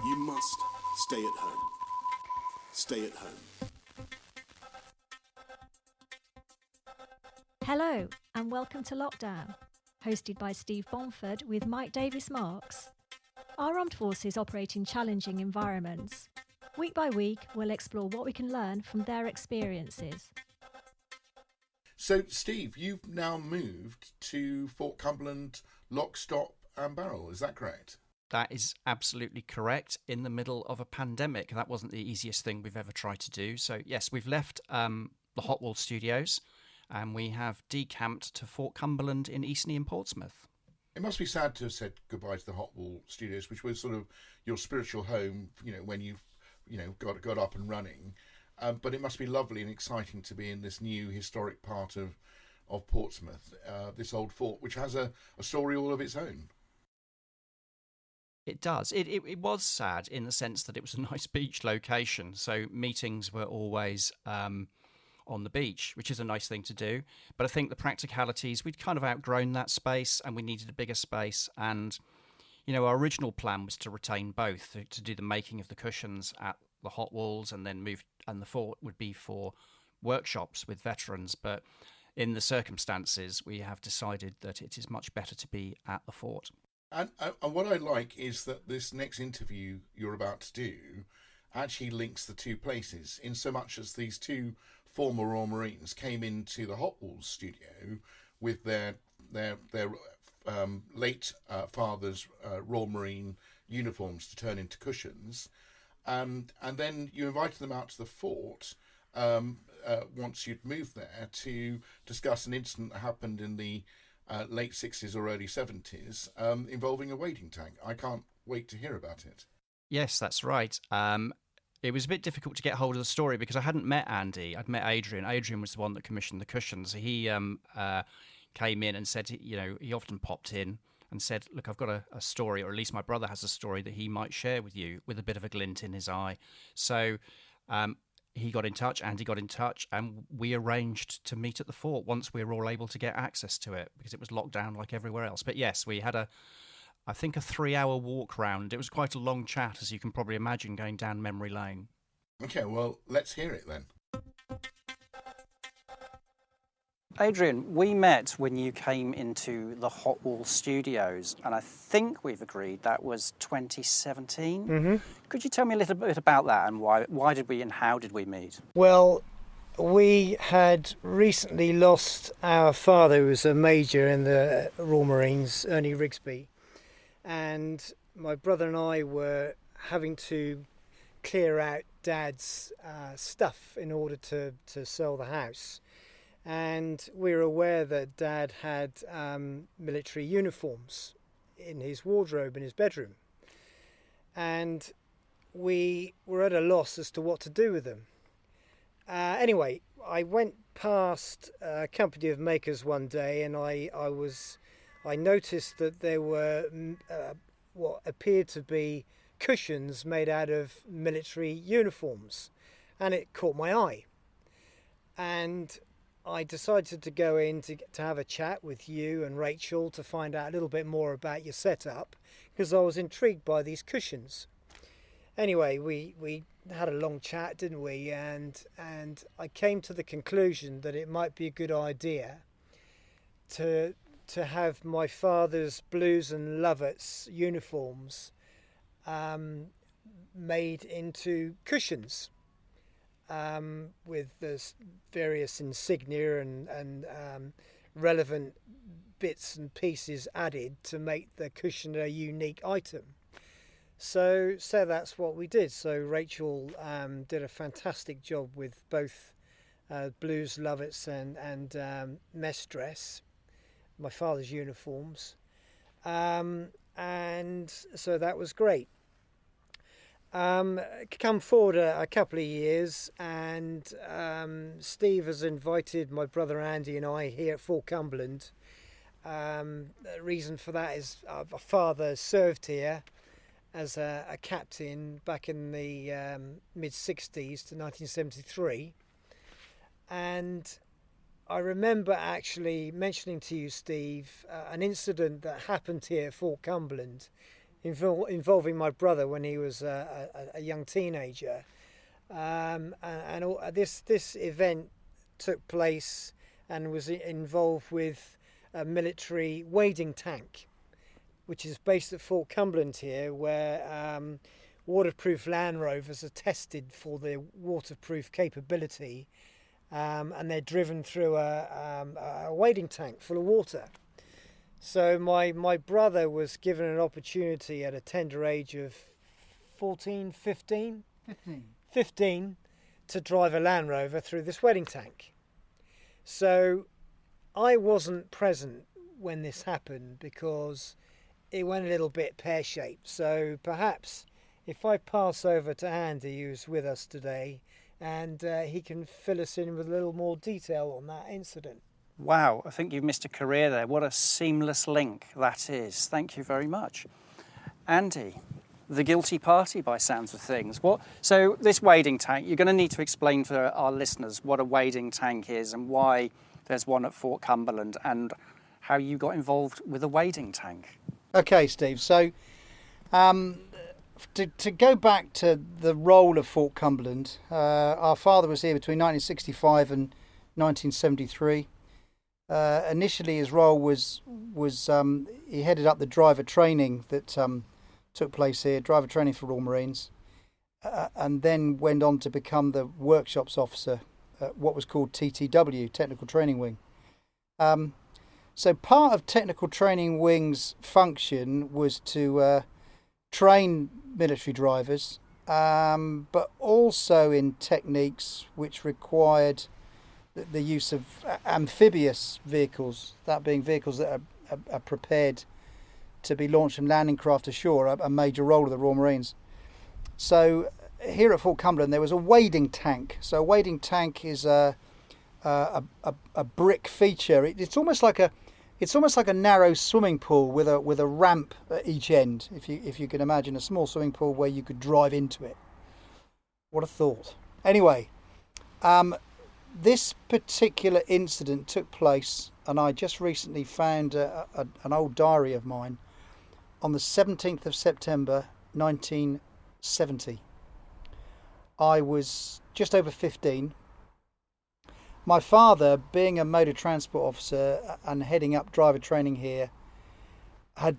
You must stay at home. Stay at home. Hello and welcome to Lockdown, hosted by Steve Bomford with Mike Davis-Marks. Our armed forces operate in challenging environments. Week by week, we'll explore what we can learn from their experiences. So, Steve, you've now moved to Fort Cumberland, lock, stock and barrel, is that correct? That is absolutely correct. In the middle of a pandemic, that wasn't the easiest thing we've ever tried to do. So yes, we've left the Hot Wall Studios and we have decamped to Fort Cumberland in Eastney and Portsmouth. It must be sad to have said goodbye to the Hot Wall Studios, which was sort of your spiritual home, when you got up and running. But it must be lovely and exciting to be in this new historic part of Portsmouth, this old fort, which has a story all of its own. It does. It was sad in the sense that it was a nice beach location, so meetings were always on the beach, which is a nice thing to do. But I think the practicalities, we'd kind of outgrown that space and we needed a bigger space. And, our original plan was to retain both, to do the making of the cushions at the Hot Walls and then and the fort would be for workshops with veterans. But in the circumstances, we have decided that it is much better to be at the fort. And what I like is that this next interview you're about to do actually links the two places, in so much as these two former Royal Marines came into the Hot Walls studio with their late father's Royal Marine uniforms to turn into cushions, and then you invited them out to the fort once you'd moved there to discuss an incident that happened in the late 60s or early 70s involving a wading tank. I can't wait to hear about it. Yes, that's right. It was a bit difficult to get hold of the story because I hadn't met Andy. I'd met Adrian. Adrian was the one that commissioned the cushions. He came in and said, he often popped in and said, look, I've got a story, or at least my brother has a story that he might share with you, with a bit of a glint in his eye. So he got in touch, Andy got in touch, and we arranged to meet at the fort once we were all able to get access to it, because it was locked down like everywhere else. But yes, we had I think a 3-hour walk round. It was quite a long chat, as you can probably imagine, going down memory lane. Okay, well, let's hear it then. Adrian, we met when you came into the Hot Wall Studios, and I think we've agreed that was 2017. Mm-hmm. Could you tell me a little bit about that, and why did we and how did we meet? Well, we had recently lost our father, who was a major in the Royal Marines, Ernie Rigsby, and my brother and I were having to clear out Dad's stuff in order to sell the house. And we were aware that Dad had military uniforms in his wardrobe in his bedroom. And we were at a loss as to what to do with them. Anyway, I went past a company of makers one day and I noticed that there were what appeared to be cushions made out of military uniforms. And it caught my eye. And I decided to go in to have a chat with you and Rachel to find out a little bit more about your setup, because I was intrigued by these cushions. Anyway, we had a long chat, didn't we? And I came to the conclusion that it might be a good idea to have my father's Blues and Lovetts uniforms made into cushions. With the various insignia and relevant bits and pieces added to make the cushion a unique item. So that's what we did. So Rachel did a fantastic job with both Blues, Lovetts and mess dress, my father's uniforms, and so that was great. Come forward a couple of years, and Steve has invited my brother Andy and I here at Fort Cumberland. The reason for that is our father served here as a captain back in the mid-60s to 1973. And I remember actually mentioning to you, Steve, an incident that happened here at Fort Cumberland involving my brother when he was a young teenager. This event took place and was involved with a military wading tank, which is based at Fort Cumberland here, where waterproof Land Rovers are tested for their waterproof capability, and they're driven through a wading tank full of water. So my brother was given an opportunity at a tender age of 15 to drive a Land Rover through this wading tank. So I wasn't present when this happened because it went a little bit pear-shaped. So perhaps if I pass over to Andy, who's with us today, and he can fill us in with a little more detail on that incident. Wow, I think you've missed a career there. What a seamless link that is. Thank you very much. Andy, the guilty party by sounds of things. So this wading tank, you're going to need to explain for our listeners what a wading tank is and why there's one at Fort Cumberland and how you got involved with a wading tank. Okay, Steve. So to go back to the role of Fort Cumberland, our father was here between 1965 and 1973. Initially, his role was he headed up the driver training that took place here, driver training for Royal Marines, and then went on to become the workshops officer at what was called TTW, Technical Training Wing. So part of Technical Training Wing's function was to train military drivers, but also in techniques which required the use of amphibious vehicles, that being vehicles that are prepared to be launched from landing craft ashore, a major role of the Royal Marines. So here at Fort Cumberland there was a wading tank. So a wading tank is a brick feature. It's almost like a narrow swimming pool with a ramp at each end. If you can imagine a small swimming pool where you could drive into it. What a thought. Anyway, this particular incident took place, and I just recently found an old diary of mine, on the 17th of September 1970. I was just over 15. My father, being a motor transport officer and heading up driver training here, had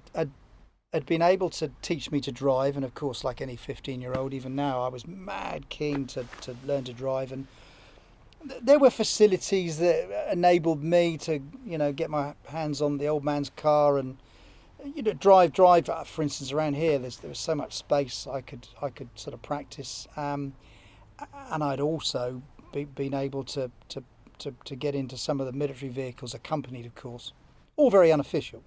been able to teach me to drive, and of course, like any 15-year-old, even now, I was mad keen to learn to drive, and there were facilities that enabled me to, get my hands on the old man's car and, drive. For instance, around here, there was so much space I could sort of practice, and I'd also been able to get into some of the military vehicles, accompanied, of course, all very unofficial.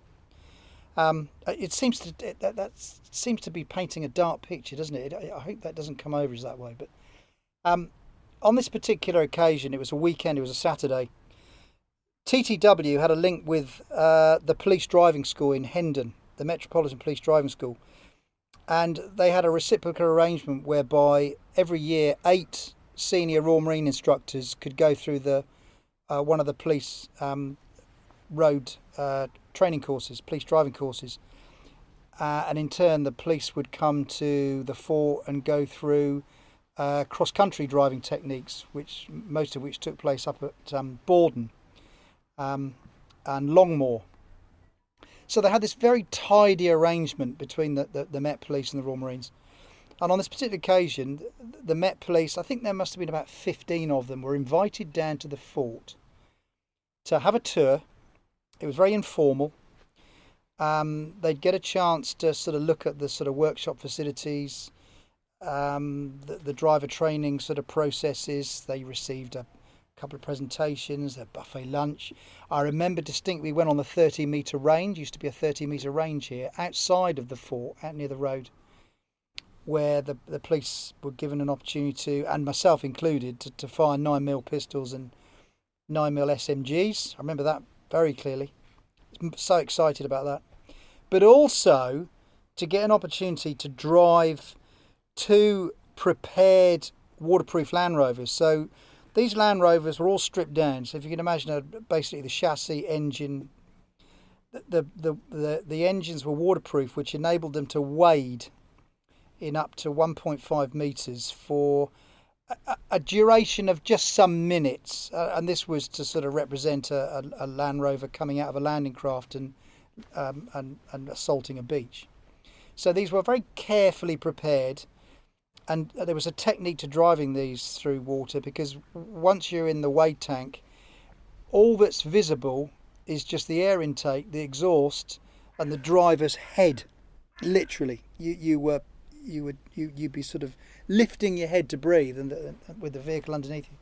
It seems that seems to be painting a dark picture, doesn't it? I hope that doesn't come over as that way, but. On this particular occasion, it was a weekend, it was a Saturday, TTW had a link with the police driving school in Hendon, the Metropolitan Police Driving School, and they had a reciprocal arrangement whereby every year 8 senior Royal Marine instructors could go through one of the police road training courses, police driving courses, and in turn the police would come to the fort and go through cross-country driving techniques, most of which took place up at Borden and Longmoor. So they had this very tidy arrangement between the Met Police and the Royal Marines. And on this particular occasion, the Met Police, I think there must have been about 15 of them, were invited down to the fort to have a tour. It was very informal. They'd get a chance to sort of look at the sort of workshop facilities, the driver training sort of processes. They received a couple of presentations, a buffet lunch. I remember distinctly we went on the 30-metre range. Used to be a 30-metre range here outside of the fort, out near the road, where the police were given an opportunity to, and myself included, to fire 9mm pistols and 9mm SMGs. I remember that very clearly. I was so excited about that. But also to get an opportunity to drive 2 prepared waterproof Land Rovers. So these Land Rovers were all stripped down. So if you can imagine basically the chassis, engine, the engines were waterproof, which enabled them to wade in up to 1.5 metres for a duration of just some minutes, and this was to sort of represent a Land Rover coming out of a landing craft and assaulting a beach. So these were very carefully prepared, and there was a technique to driving these through water, because once you're in the wade tank, all that's visible is just the air intake, the exhaust, and the driver's head. Literally, you'd be sort of lifting your head to breathe, and with the vehicle underneath you.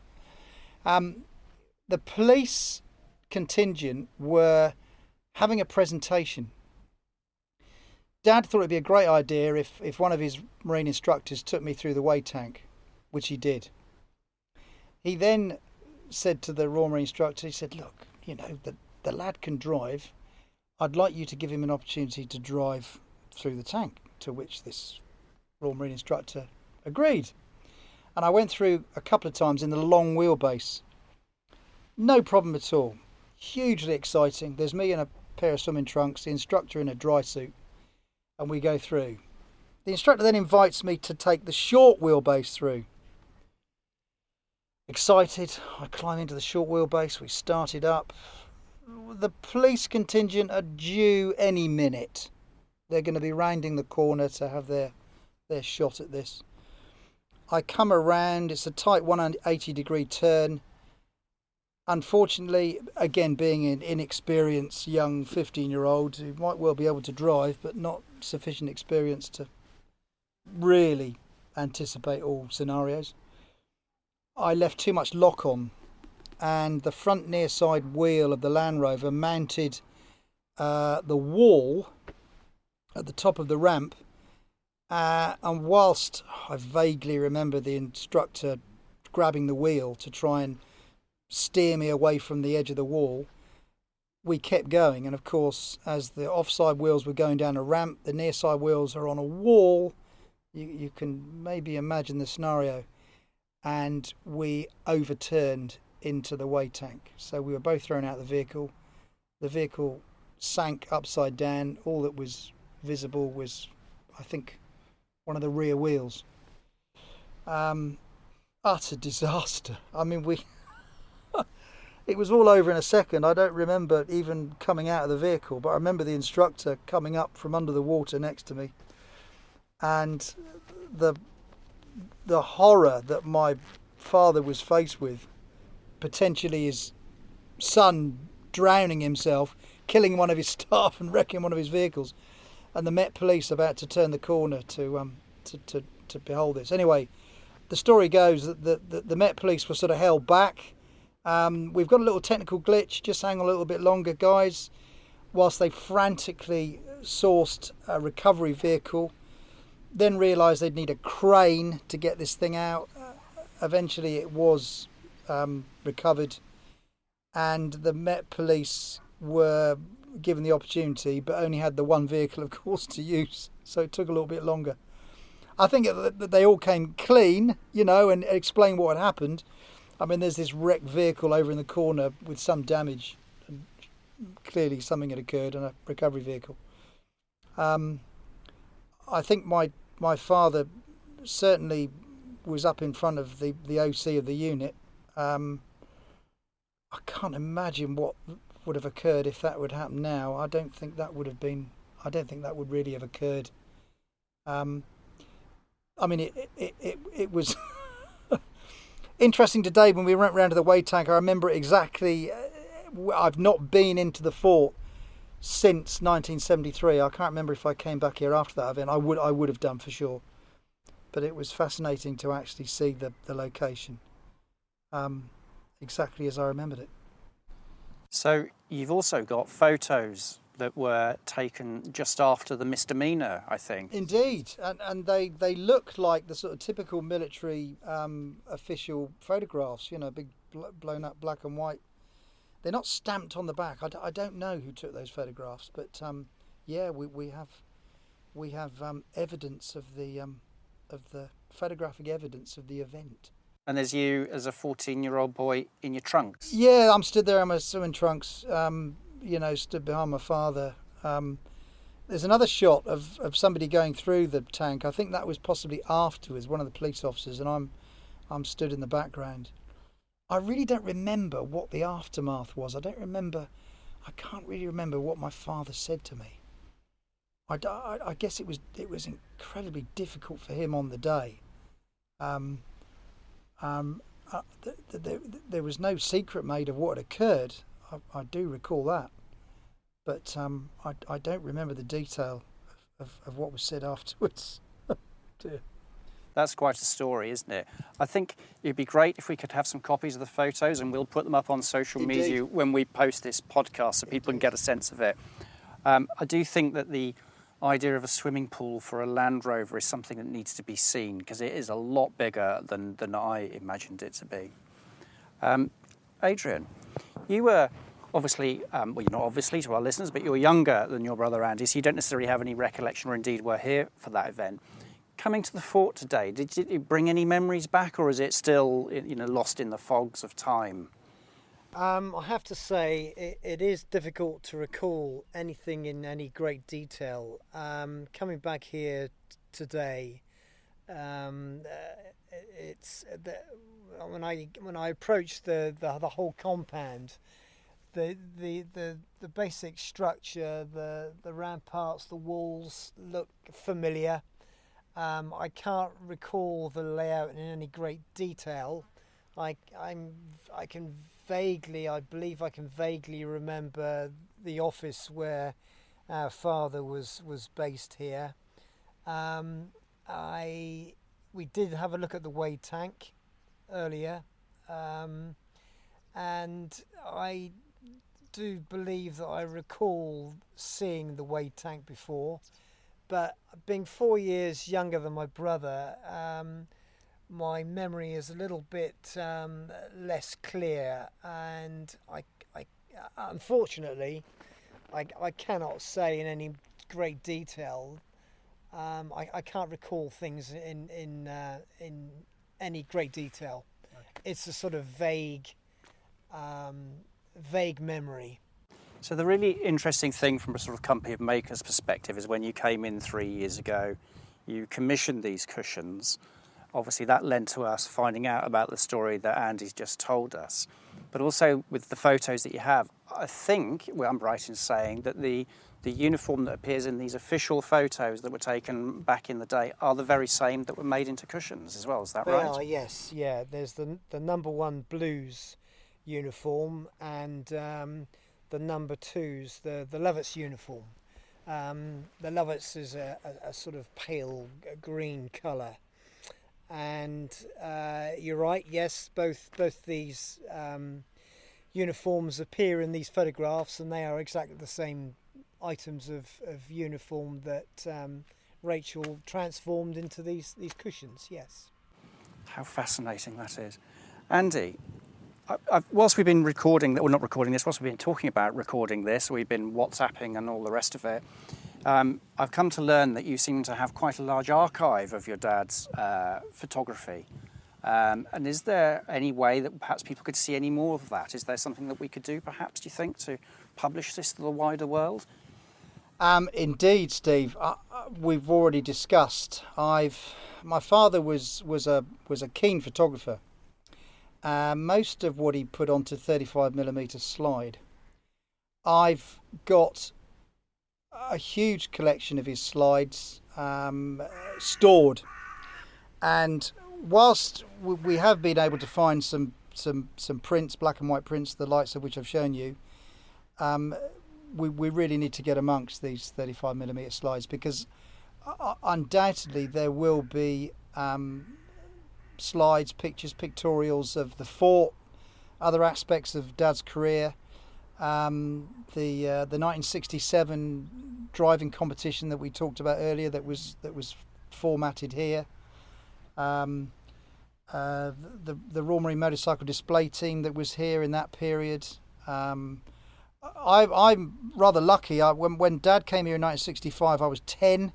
The police contingent were having a presentation. Dad thought it'd be a great idea if one of his marine instructors took me through the wade tank, which he did. He then said to the Royal Marine instructor, he said, look, the lad can drive. I'd like you to give him an opportunity to drive through the tank, to which this Royal Marine instructor agreed. And I went through a couple of times in the long wheelbase. No problem at all. Hugely exciting. There's me in a pair of swimming trunks, the instructor in a dry suit, and we go through. The instructor then invites me to take the short wheelbase through. Excited, I climb into the short wheelbase, we started up. The police contingent are due any minute. They're going to be rounding the corner to have their shot at this. I come around, it's a tight 180-degree turn. Unfortunately, again, being an inexperienced young 15-year-old who might well be able to drive, but not sufficient experience to really anticipate all scenarios, I left too much lock on, and the front near side wheel of the Land Rover mounted the wall at the top of the ramp, and whilst I vaguely remember the instructor grabbing the wheel to try and steer me away from the edge of the wall, we kept going. And of course, as the offside wheels were going down a ramp, the near side wheels are on a wall. You can maybe imagine the scenario. And we overturned into the wade tank. So we were both thrown out of the vehicle. The vehicle sank upside down. All that was visible was, I think, one of the rear wheels. Utter disaster. I mean, it was all over in a second. I don't remember even coming out of the vehicle, but I remember the instructor coming up from under the water next to me, and the horror that my father was faced with, potentially his son drowning himself, killing one of his staff and wrecking one of his vehicles, and the Met Police about to turn the corner to behold this. Anyway, the story goes that the Met Police were sort of held back. We've got a little technical glitch, just hang on a little bit longer, guys, whilst they frantically sourced a recovery vehicle, then realised they'd need a crane to get this thing out. Eventually it was recovered, and the Met Police were given the opportunity, but only had the one vehicle, of course, to use, so it took a little bit longer. I think that they all came clean, and explained what had happened. I mean, there's this wrecked vehicle over in the corner with some damage, and clearly something had occurred on a recovery vehicle. I think my father certainly was up in front of the OC of the unit. I can't imagine what would have occurred if that would happen now. I don't think that would really have occurred. I mean, it was interesting today when we went round to the wade tank. I remember it exactly. I've not been into the fort since 1973. I can't remember if I came back here after that event. I would have done for sure. But it was fascinating to actually see the location exactly as I remembered it. So you've also got photos that were taken just after the misdemeanor, I think. Indeed, and they look like the sort of typical military official photographs, big blown up black and white. They're not stamped on the back. I don't know who took those photographs, but yeah, we have evidence of the photographic evidence of the event. And there's you as a 14-year-old boy in your trunks. Yeah, I'm stood there in my swimming trunks. stood behind my father. There's another shot of somebody going through the tank. I think that was possibly afterwards, one of the police officers, and I'm stood in the background. I really don't remember what the aftermath was. I can't really remember what my father said to me. I guess it was incredibly difficult for him on the day. There was no secret made of what had occurred. I do recall that, but I don't remember the detail of what was said afterwards. Dear. That's quite a story, isn't it? I think it'd be great if we could have some copies of the photos, and we'll put them up on social media when we post this podcast so people can get a sense of it. I do think that the idea of a swimming pool for a Land Rover is something that needs to be seen, because it is a lot bigger than I imagined it to be. Adrian, you were obviously, well, you're not obviously to our listeners, but you're younger than your brother Andy, so you don't necessarily have any recollection, or indeed were here for that event. Coming to the fort today, did it bring any memories back, or is it still lost in the fogs of time? I have to say it is difficult to recall anything in any great detail. Coming back here today, it's when I approached the whole compound, the basic structure, the ramparts, the walls look familiar. I can't recall the layout in any great detail. I believe I can vaguely remember the office where our father was based here. We did have a look at the Wade tank earlier, and I do believe that I recall seeing the Wade tank before, but being 4 years younger than my brother, my memory is a little bit less clear, and I unfortunately I cannot say in any great detail. I can't recall things in any great detail. Okay. It's a sort of vague memory. So the really interesting thing from a sort of company of makers perspective is when you came in 3 years ago, you commissioned these cushions. Obviously that led to us finding out about the story that Andy's just told us. But also with the photos that you have, I think, well, I'm right in saying that the uniform that appears in these official photos that were taken back in the day are the very same that were made into cushions as well, is that right? They are, yes, yeah. There's the number 1 Blues uniform and the number 2's, the Lovetts uniform. The Lovetts is a sort of pale green colour. And you're right, yes, both these uniforms appear in these photographs, and they are exactly the same items of uniform that Rachel transformed into these cushions, yes. How fascinating that is. Andy, whilst we've been recording, well, not recording this, whilst we've been talking about recording this, we've been WhatsApping and all the rest of it, I've come to learn that you seem to have quite a large archive of your dad's photography. And is there any way that perhaps people could see any more of that? Is there something that we could do, perhaps, do you think, to publish this to the wider world? Indeed, Steve. We've already discussed. My father was a keen photographer. Most of what he put onto 35mm slide. I've got a huge collection of his slides stored, and whilst we have been able to find some prints, black and white prints, the likes of which I've shown you, we really need to get amongst these 35mm slides, because undoubtedly there will be slides, pictures, pictorials of the fort, other aspects of Dad's career, the 1967 driving competition that we talked about earlier that was formatted here, the Royal Marine Motorcycle Display Team that was here in that period. I'm rather lucky. When Dad came here in 1965, I was 10.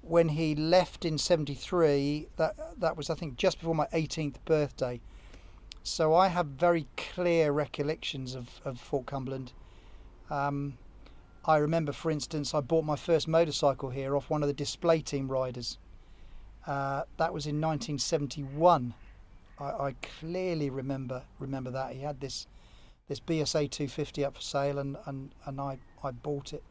When he left in 73, that was, I think, just before my 18th birthday. So I have very clear recollections of Fort Cumberland. I remember, for instance, I bought my first motorcycle here off one of the display team riders. That was in 1971. I clearly remember that. He had this BSA 250 up for sale, and I bought it.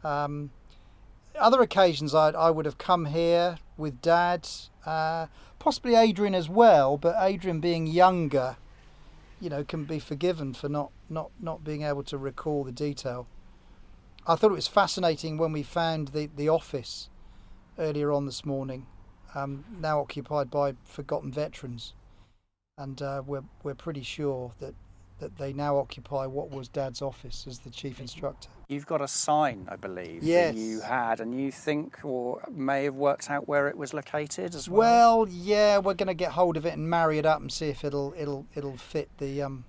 Other occasions I would have come here with Dad, possibly Adrian as well, but Adrian being younger, can be forgiven for not being able to recall the detail. I thought it was fascinating when we found the office earlier on this morning, now occupied by forgotten veterans, and we're pretty sure that they now occupy what was Dad's office as the chief instructor. You've got a sign, I believe, yes, that you had, and you think or may have worked out where it was located as well. Well, yeah, we're going to get hold of it and marry it up and see if it'll fit the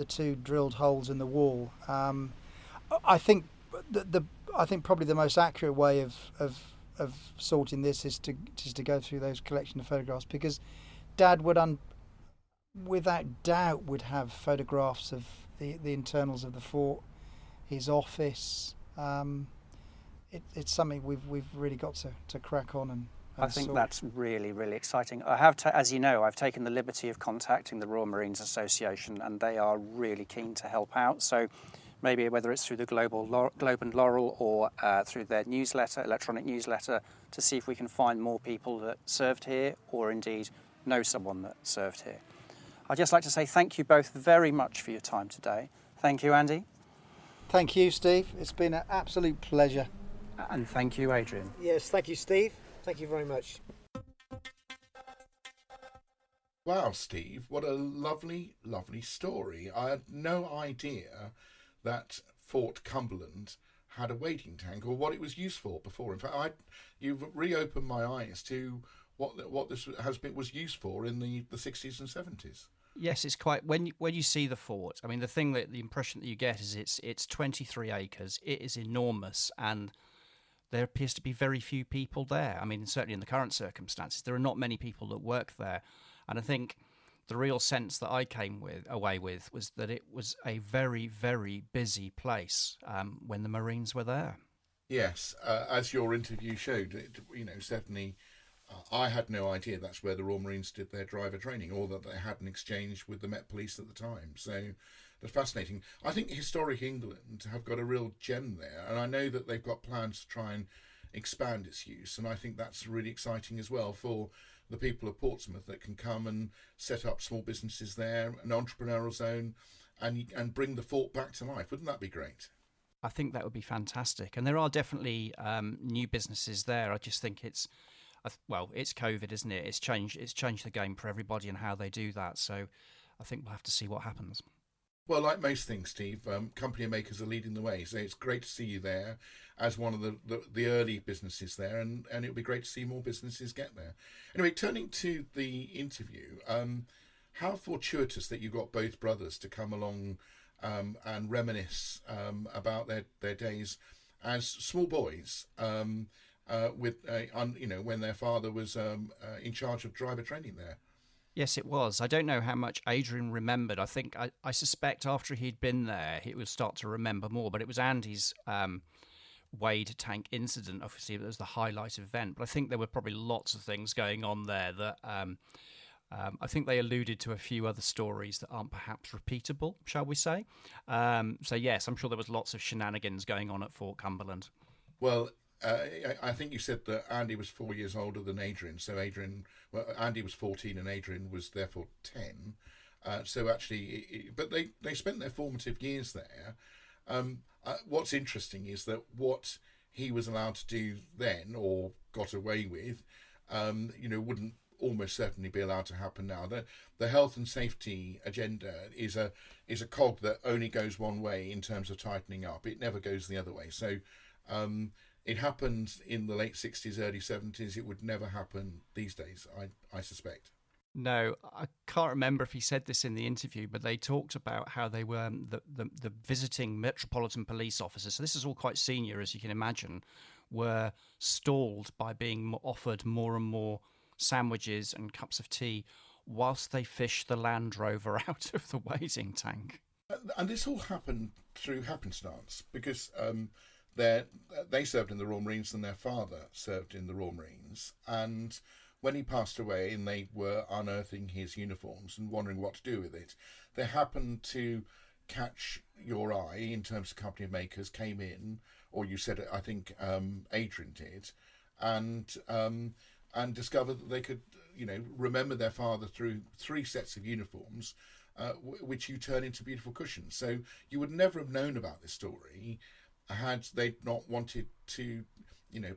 two drilled holes in the wall. I think I think probably the most accurate way of sorting this is to go through those collection of photographs, because Dad would without doubt would have photographs of the internals of the fort, his office. It's something we've really got to crack on and I think sort. that's really, really exciting. I have, as you know, I've taken the liberty of contacting the Royal Marines Association, and they are really keen to help out. So maybe whether it's through the Globe and Laurel or through their newsletter, electronic newsletter, to see if we can find more people that served here or indeed know someone that served here. I'd just like to say thank you both very much for your time today. Thank you, Andy. Thank you, Steve. It's been an absolute pleasure. And thank you, Adrian. Yes, thank you, Steve. Thank you very much. Wow, Steve, what a lovely, lovely story. I had no idea that Fort Cumberland had a wading tank or what it was used for before. In fact, you've reopened my eyes to what this was used for in the 60s and 70s. Yes, it's quite when you see the fort. I mean, the impression that you get is it's 23 acres. It is enormous, and there appears to be very few people there. I mean, certainly in the current circumstances, there are not many people that work there, and I think the real sense that I came away with was that it was a very, very busy place when the Marines were there. Yes, as your interview showed, certainly. I had no idea that's where the Royal Marines did their driver training, or that they had an exchange with the Met Police at the time. So that's fascinating. I think Historic England have got a real gem there, and I know that they've got plans to try and expand its use, and I think that's really exciting as well for the people of Portsmouth that can come and set up small businesses there, an entrepreneurial zone, and bring the fort back to life. Wouldn't that be great? I think that would be fantastic, and there are definitely new businesses there. I just think it's COVID, isn't it? It's changed the game for everybody and how they do that. So I think we'll have to see what happens. Well, like most things, Steve, company makers are leading the way. So it's great to see you there as one of the early businesses there, and it'll be great to see more businesses get there. Anyway, turning to the interview, how fortuitous that you got both brothers to come along and reminisce about their days as small boys. When their father was in charge of driver training there. Yes, it was. I don't know how much Adrian remembered. I suspect after he'd been there, he would start to remember more. But it was Andy's Wade tank incident. Obviously, it was the highlight event. But I think there were probably lots of things going on there that I think they alluded to a few other stories that aren't perhaps repeatable, shall we say. So yes, I'm sure there was lots of shenanigans going on at Fort Cumberland. Well, I think you said that Andy was 4 years older than Adrian. So Andy was 14 and Adrian was therefore 10. So actually, but they spent their formative years there. What's interesting is that what he was allowed to do then, or got away with, wouldn't almost certainly be allowed to happen now. The health and safety agenda is a cog that only goes one way in terms of tightening up. It never goes the other way. So. It happened in the late 60s, early 70s. It would never happen these days, I suspect. No, I can't remember if he said this in the interview, but they talked about how they were the visiting Metropolitan Police officers. So this is all quite senior, as you can imagine, were stalled by being offered more and more sandwiches and cups of tea whilst they fished the Land Rover out of the wading tank. And this all happened through happenstance because they served in the Royal Marines and their father served in the Royal Marines. And when he passed away and they were unearthing his uniforms and wondering what to do with it, they happened to catch your eye in terms of company of makers, came in, or you said it, I think Adrian did, and discovered that they could, remember their father through 3 sets of uniforms, which you turn into beautiful cushions. So you would never have known about this story had they not wanted to,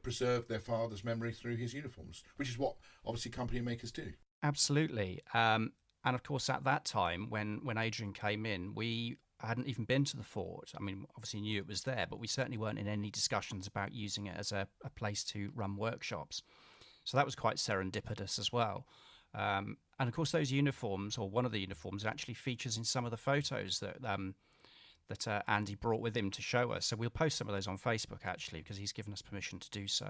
preserve their father's memory through his uniforms, which is what obviously company makers do. Absolutely. And of course, at that time, when Adrian came in, we hadn't even been to the fort. I mean, obviously knew it was there, but we certainly weren't in any discussions about using it as a place to run workshops. So that was quite serendipitous as well. And of course, those uniforms, or one of the uniforms, actually features in some of the photos that Andy brought with him to show us. So we'll post some of those on Facebook, actually, because he's given us permission to do so.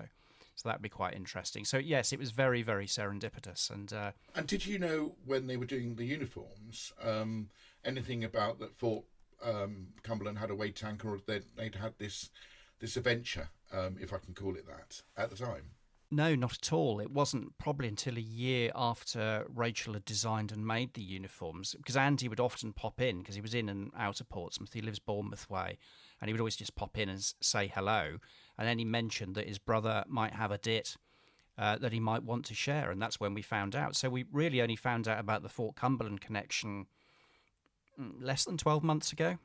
So that'd be quite interesting. So yes, it was very, very serendipitous. And did you know when they were doing the uniforms anything about that Fort Cumberland had a weight tank, or they'd had this adventure, if I can call it that, at the time? No, not at all. It wasn't probably until a year after Rachel had designed and made the uniforms, because Andy would often pop in, because he was in and out of Portsmouth. He lives Bournemouth way, and he would always just pop in and say hello. And then he mentioned that his brother might have a dit that he might want to share, and that's when we found out. So we really only found out about the Fort Cumberland connection less than 12 months ago.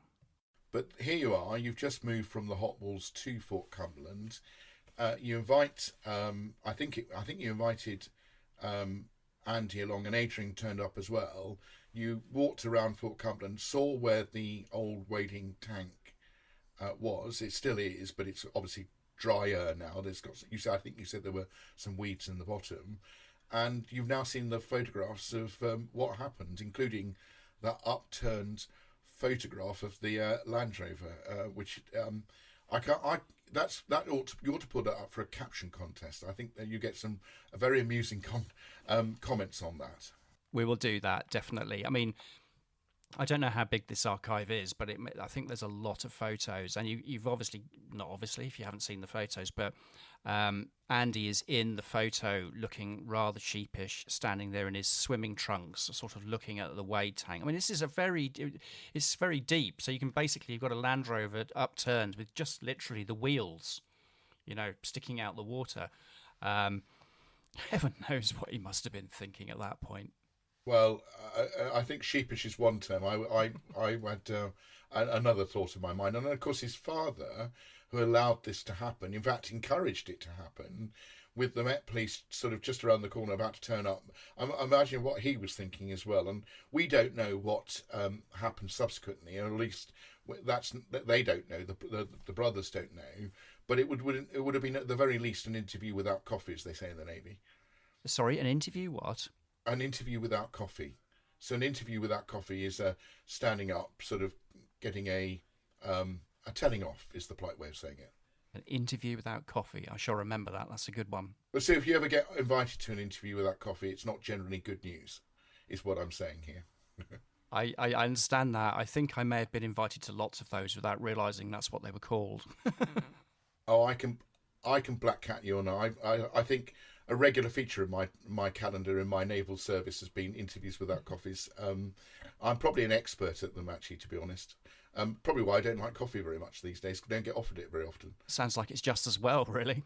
But here you are. You've just moved from the Hot Walls to Fort Cumberland. You invite, I think you invited Andy along, and Adrian turned up as well. You walked around Fort Cumberland, saw where the old wading tank was. It still is, but it's obviously drier now. I think you said there were some weeds in the bottom, and you've now seen the photographs of what happened, including that upturned photograph of the Land Rover, which you ought to put that up for a caption contest. I think that you get some very amusing comments on that. We will do that, definitely. I mean, I don't know how big this archive is, but I think there's a lot of photos, and you've not obviously if you haven't seen the photos, but Andy is in the photo looking rather sheepish, standing there in his swimming trunks, sort of looking at the wade tank. I mean, this is it's very deep, so you've got a Land Rover upturned with just literally the wheels, sticking out the water. Heaven knows what he must have been thinking at that point. Well, I think sheepish is one term. I had another thought in my mind, and of course his father, who allowed this to happen, in fact encouraged it to happen, with the Met Police sort of just around the corner about to turn up. I'm imagining what he was thinking as well, and we don't know what happened subsequently, or at least they don't know. The brothers don't know, but it would have been at the very least an interview without coffee, as they say in the Navy. Sorry, an interview? What? An interview without coffee. So an interview without coffee is standing up, sort of getting a telling off, is the polite way of saying it. An interview without coffee. I shall remember that. That's a good one. But so if you ever get invited to an interview without coffee, it's not generally good news, is what I'm saying here. I understand that. I think I may have been invited to lots of those without realising that's what they were called. Oh, I can black cat you on. I think a regular feature of my calendar in my naval service has been interviews without coffees. I'm probably an expert at them, actually, to be honest. Probably why I don't like coffee very much these days. Don't get offered it very often. Sounds like it's just as well, really.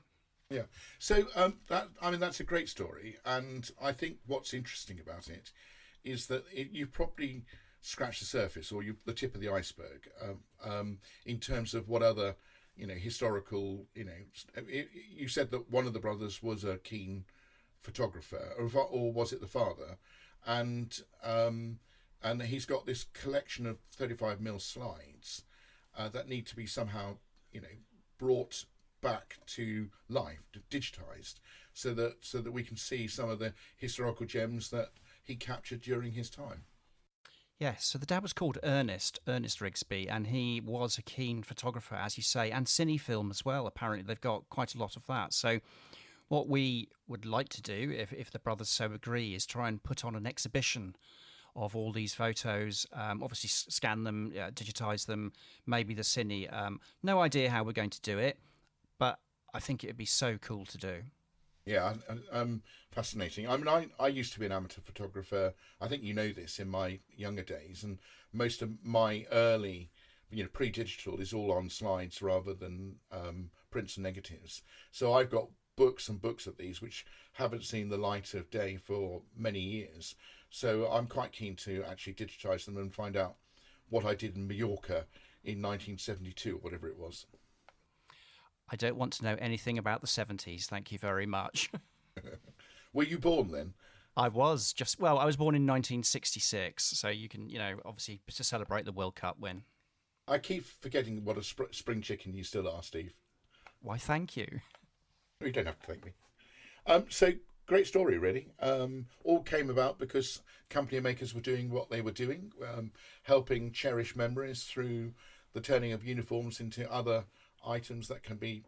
Yeah. So that's a great story, and I think what's interesting about it is that you probably scratched the surface, or the tip of the iceberg, in terms of what other historical. You said that one of the brothers was a keen photographer, or was it the father? And he's got this collection of 35mm slides that need to be somehow, brought back to life, digitized, so that we can see some of the historical gems that he captured during his time. Yes, so the dad was called Ernest Rigsby, and he was a keen photographer, as you say, and cinefilm as well. Apparently they've got quite a lot of that. So what we would like to do, if the brothers so agree, is try and put on an exhibition of all these photos, obviously scan them, digitize them, maybe the cine. No idea how we're going to do it, but I think it would be so cool to do. Yeah, fascinating. I mean, I used to be an amateur photographer. I think you know this in my younger days, and most of my early, pre-digital is all on slides rather than prints and negatives. So I've got books and books of these which haven't seen the light of day for many years. So I'm quite keen to actually digitize them and find out what I did in Mallorca in 1972 or whatever it was. I don't want to know anything about the 70s, thank you very much. Were you born then? I was I was born in 1966, so you can, obviously to celebrate the World Cup win. I keep forgetting what a spring chicken you still are, Steve. Why, thank you. You don't have to thank me. So, great story, really. All came about because company makers were doing what they were doing, helping cherish memories through the turning of uniforms into other items that can be,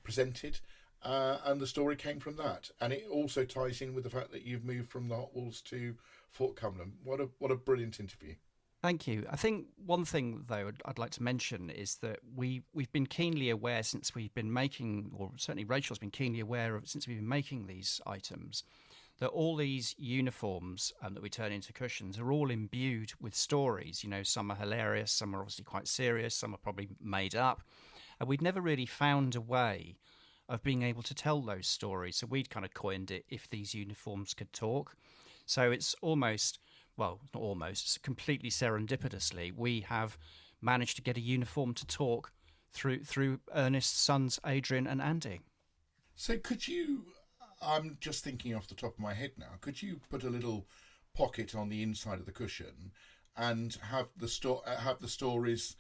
presented. And the story came from that. And it also ties in with the fact that you've moved from the Hot Walls to Fort Cumberland. What a brilliant interview. Thank you. I think one thing, though, I'd like to mention is that we've been keenly aware since we've been making, or certainly Rachel's been keenly aware of since we've been making these items, that all these uniforms that we turn into cushions are all imbued with stories. Some are hilarious, some are obviously quite serious, some are probably made up. And we'd never really found a way of being able to tell those stories. So we'd kind of coined it, if these uniforms could talk. So it's almost... well, not almost, it's completely serendipitously, we have managed to get a uniform to talk through Ernest's sons, Adrian and Andy. So could you, I'm just thinking off the top of my head now, could you put a little pocket on the inside of the cushion and have the stories,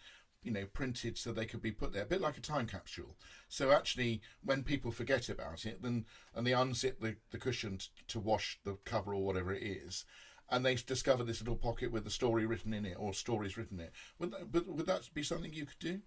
printed so they could be put there, a bit like a time capsule. So actually, when people forget about it, then and they unzip the cushion to wash the cover or whatever it is, and they discover this little pocket with a story written in it or stories written in it. Would that be something you could do?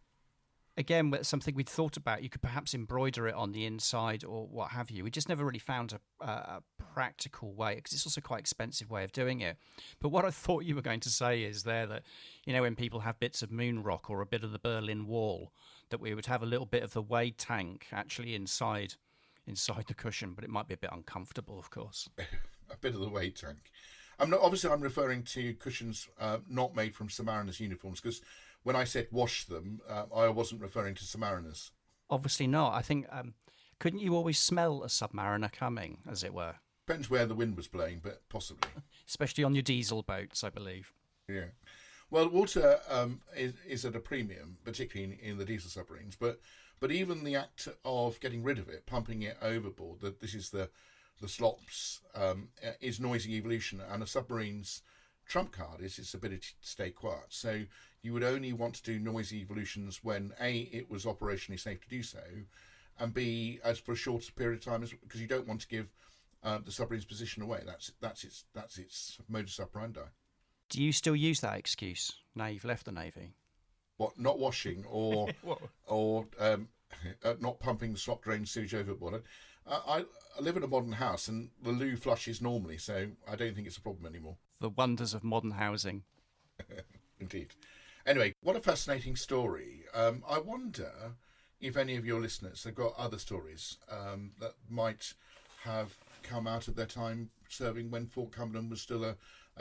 Again, something we'd thought about. You could perhaps embroider it on the inside or what have you. We just never really found a practical way, because it's also quite expensive way of doing it. But what I thought you were going to say is there that, when people have bits of moon rock or a bit of the Berlin Wall, that we would have a little bit of the Wade tank actually inside the cushion, but it might be a bit uncomfortable, of course. A bit of the Wade tank. I'm referring to cushions not made from Submariners uniforms, because when I said wash them, I wasn't referring to Submariners. Obviously not. I think, couldn't you always smell a Submariner coming, as it were? Depends where the wind was blowing, but possibly. Especially on your diesel boats, I believe. Yeah. Well, water is at a premium, particularly in the diesel submarines, but even the act of getting rid of it, pumping it overboard, this is the slops, is noisy evolution, and a submarine's trump card is its ability to stay quiet. So you would only want to do noisy evolutions when A, it was operationally safe to do so, and B, as for a shorter period of time, because you don't want to give the submarine's position away. That's its modus operandi. Do you still use that excuse now you've left the Navy? What, not washing or not pumping the slop drain sewage overboard? I live in a modern house and the loo flushes normally, so I don't think it's a problem anymore. The wonders of modern housing. Indeed. Anyway, what a fascinating story. I wonder if any of your listeners have got other stories that might have come out of their time serving when Fort Cumberland was still a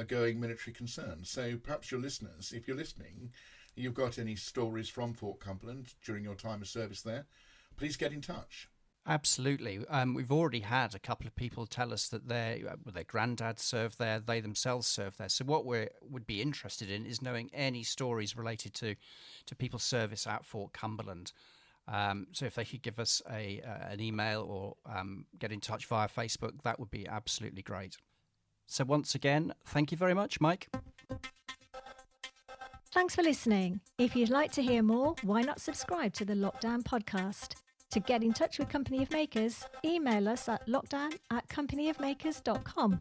going military concern. So perhaps your listeners, if you're listening, you've got any stories from Fort Cumberland during your time of service there, please get in touch. Absolutely. We've already had a couple of people tell us that their granddad served there, they themselves served there. So what we would be interested in is knowing any stories related to people's service at Fort Cumberland. So if they could give us an email or get in touch via Facebook, that would be absolutely great. So once again, thank you very much, Mike. Thanks for listening. If you'd like to hear more, why not subscribe to the Lockdown podcast? To get in touch with Company of Makers, email us at lockdown@companyofmakers.com.